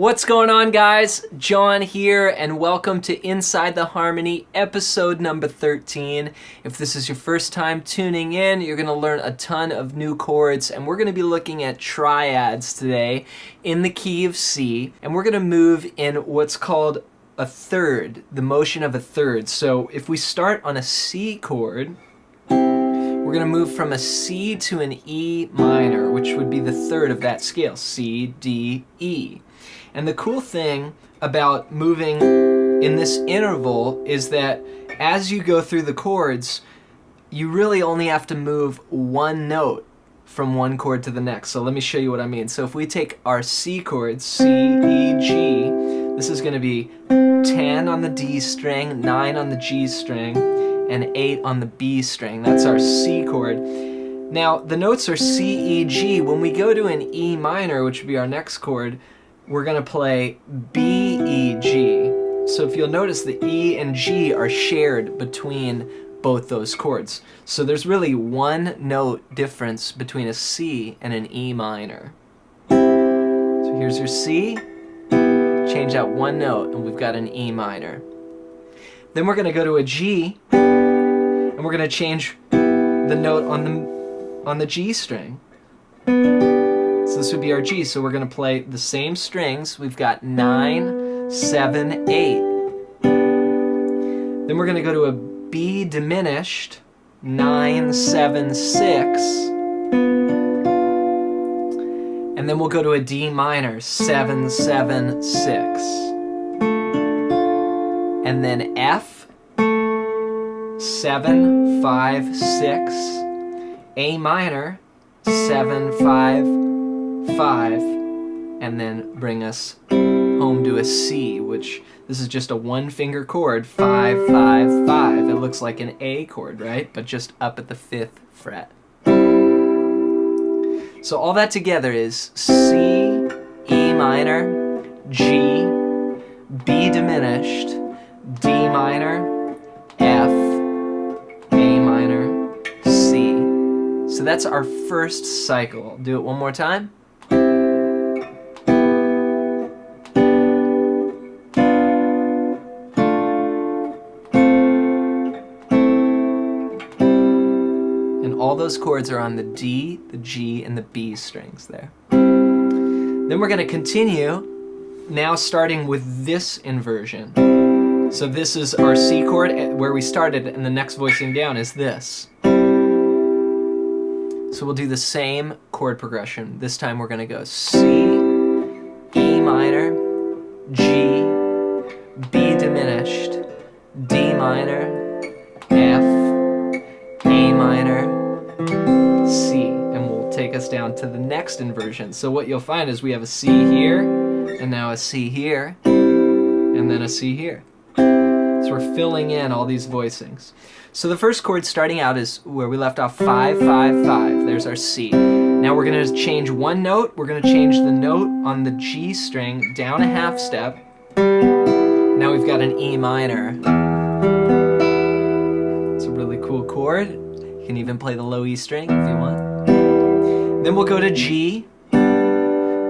What's going on, guys? Jon here, and welcome to Inside the Harmony, episode number 13. If this is your first time tuning in, you're going to learn a ton of new chords, and we're going to be looking at triads today in the key of C, and we're going to move in what's called a third, the motion of a third. So if we start on a C chord, we're going to move from a C to an E minor, which would be the third of that scale, C, D, E. And the cool thing about moving in this interval is that as you go through the chords, you really only have to move one note from one chord to the next. So let me show you what I mean. So if we take our C chord, C, E, G, this is going to be 10 on the D string, 9 on the G string, and 8 on the B string. That's our C chord. Now, the notes are C, E, G. When we go to an E minor, which would be our next chord, we're going to play B, E, G. So if you'll notice, the E and G are shared between both those chords. So there's really one note difference between a C and an E minor. So here's your C. Change out one note, and we've got an E minor. Then we're going to go to a G, and we're going to change the note on the G string. So this would be our G, so we're going to play the same strings. We've got 9, 7, 8. Then we're going to go to a B diminished, 9, 7, 6. And then we'll go to a D minor, 7, 7, 6. And then F, 7, 5, 6. A minor, 7, 5, 5, and then bring us home to a C, which this is just a one-finger chord, 5, 5, 5. It looks like an A chord, right? But just up at the 5th fret. So all that together is C, E minor, G, B diminished, D minor, F, A minor, C. So that's our first cycle. I'll do it one more time. All those chords are on the D, the G, and the B strings there. Then we're going to continue, now starting with this inversion. So this is our C chord where we started, and the next voicing down is this. So we'll do the same chord progression. This time we're going to go C, E minor, G, B diminished, D minor, F, A minor, C, and we'll take us down to the next inversion. So what you'll find is we have a C here, and now a C here, and then a C here. So we're filling in all these voicings. So the first chord starting out is where we left off, 5, 5, 5. There's our C. Now we're going to change one note. We're going to change the note on the G string down a half step. Now we've got an E minor. It's a really cool chord. You can even play the low E string if you want. Then we'll go to G,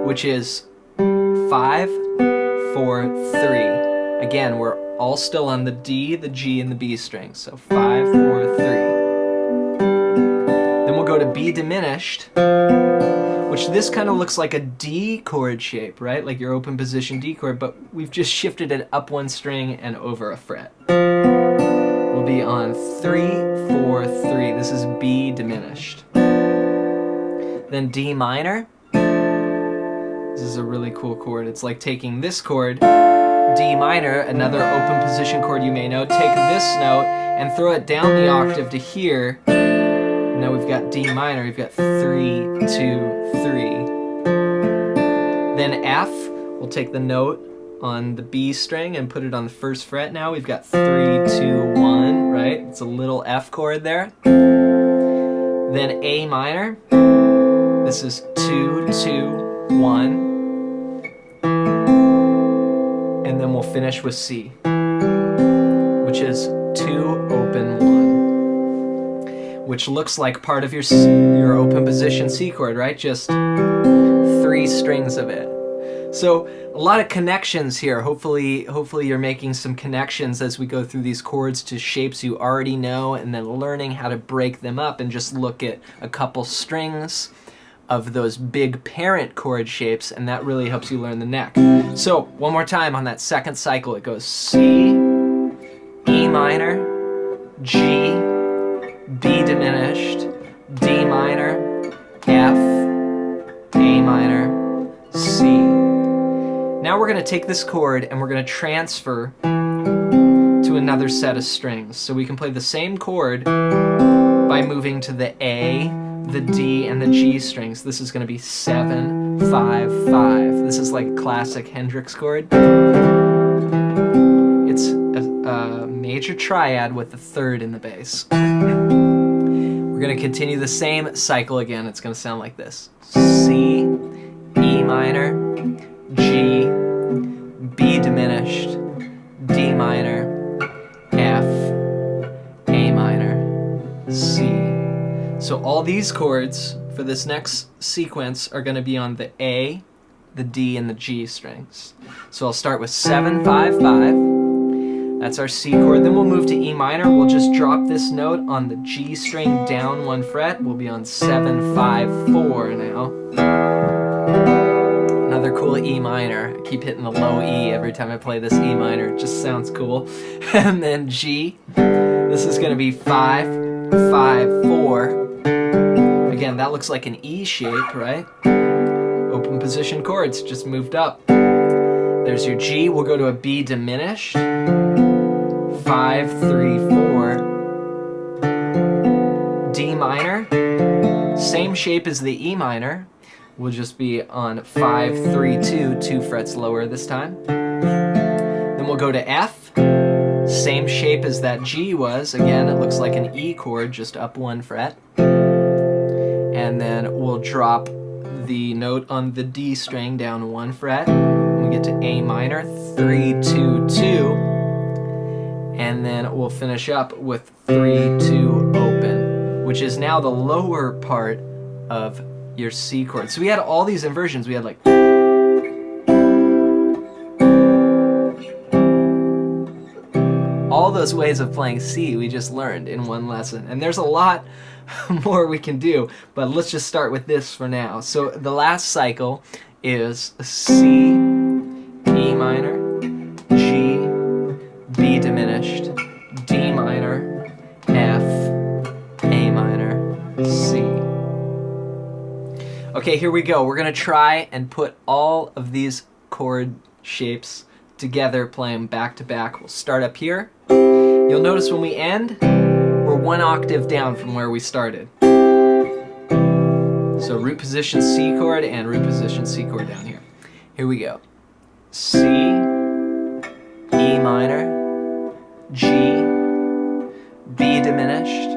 which is 5, 4, 3. Again, we're all still on the D, the G, and the B string. So 5, 4, 3. Then we'll go to B diminished, which this kind of looks like a D chord shape, right? Like your open position D chord, but we've just shifted it up one string and over a fret. We'll be on 3, 4, 3. This is B diminished. Then D minor. This is a really cool chord. It's like taking this chord, D minor, another open position chord you may know, take this note and throw it down the octave to here. Now we've got D minor, we've got 3, 2, 3. Then F, we'll take the note on the B string and put it on the first fret now. We've got 3, 2, 1, right? It's a little F chord there. Then A minor, this is 2, 2, 1. And then we'll finish with C, which is 2, open, 1, which looks like part of your open position C chord, right? Just 3 strings of it. So a lot of connections here. Hopefully you're making some connections as we go through these chords to shapes you already know, and then learning how to break them up and just look at a couple strings of those big parent chord shapes, and that really helps you learn the neck. So one more time on that second cycle, it goes C, E minor, G, B diminished, D minor, F, A minor, C. Now we're going to take this chord and we're going to transfer to another set of strings. So we can play the same chord by moving to the A, the D, and the G strings. This is going to be 7, 5, 5. This is like a classic Hendrix chord. It's a major triad with the third in the bass. We're going to continue the same cycle again. It's going to sound like this. C, E minor, G, B diminished, D minor, F, A minor, C. So all these chords for this next sequence are going to be on the A, the D, and the G strings. So I'll start with 7, 5, 5. That's our C chord. Then we'll move to E minor. We'll just drop this note on the G string down 1 fret. We'll be on 7, 5, 4 now. Another cool E minor. I keep hitting the low E every time I play this E minor. It just sounds cool. And then G. This is going to be 5, 5, 4. Again, that looks like an E shape, right? Open position chords, just moved up. There's your G. We'll go to a B diminished. 5, 3, 4. D minor. Same shape as the E minor. We'll just be on 5, 3, 2, 2 frets lower this time. Then we'll go to F. Same shape as that G was. Again, it looks like an E chord, just up 1 fret. And then we'll drop the note on the D string down 1 fret. We get to A minor, 3, 2, 2. And then we'll finish up with 3, 2, open, which is now the lower part of your C chord. So we had all these inversions. We had like all those ways of playing C we just learned in one lesson. And there's a lot more we can do, but let's just start with this for now. So the last cycle is C, E minor, G, B diminished, D minor, F, A minor, C. Okay, here we go. We're going to try and put all of these chord shapes together, play them back to back. We'll start up here. You'll notice when we end, we're 1 octave down from where we started. So root position C chord and root position C chord down here. Here we go. C, E minor, G, B diminished,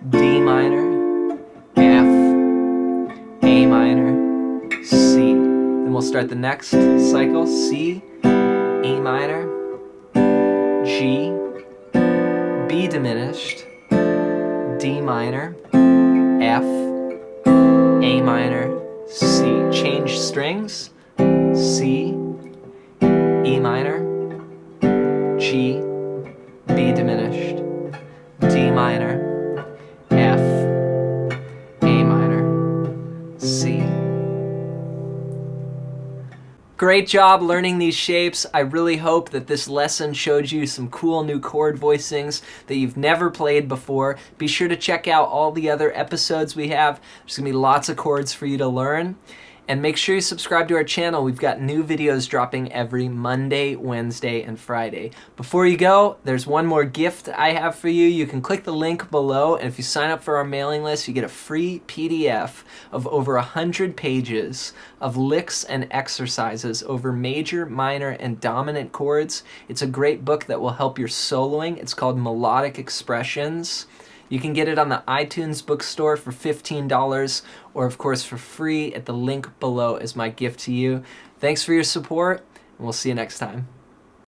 D minor, F, A minor, C. Then we'll start the next cycle. C, E minor, G, B diminished, D minor, F, A minor, C. Change strings. C, E minor, G, B diminished, D minor, F, A minor, C. Great job learning these shapes. I really hope that this lesson showed you some cool new chord voicings that you've never played before. Be sure to check out all the other episodes we have. There's going to be lots of chords for you to learn. And make sure you subscribe to our channel. We've got new videos dropping every Monday, Wednesday, and Friday. Before you go, there's one more gift I have for you. You can click the link below, and if you sign up for our mailing list, you get a free PDF of over 100 pages of licks and exercises over major, minor, and dominant chords. It's a great book that will help your soloing. It's called Melodic Expressions. You can get it on the iTunes bookstore for $15, or of course for free at the link below as my gift to you. Thanks for your support, and we'll see you next time.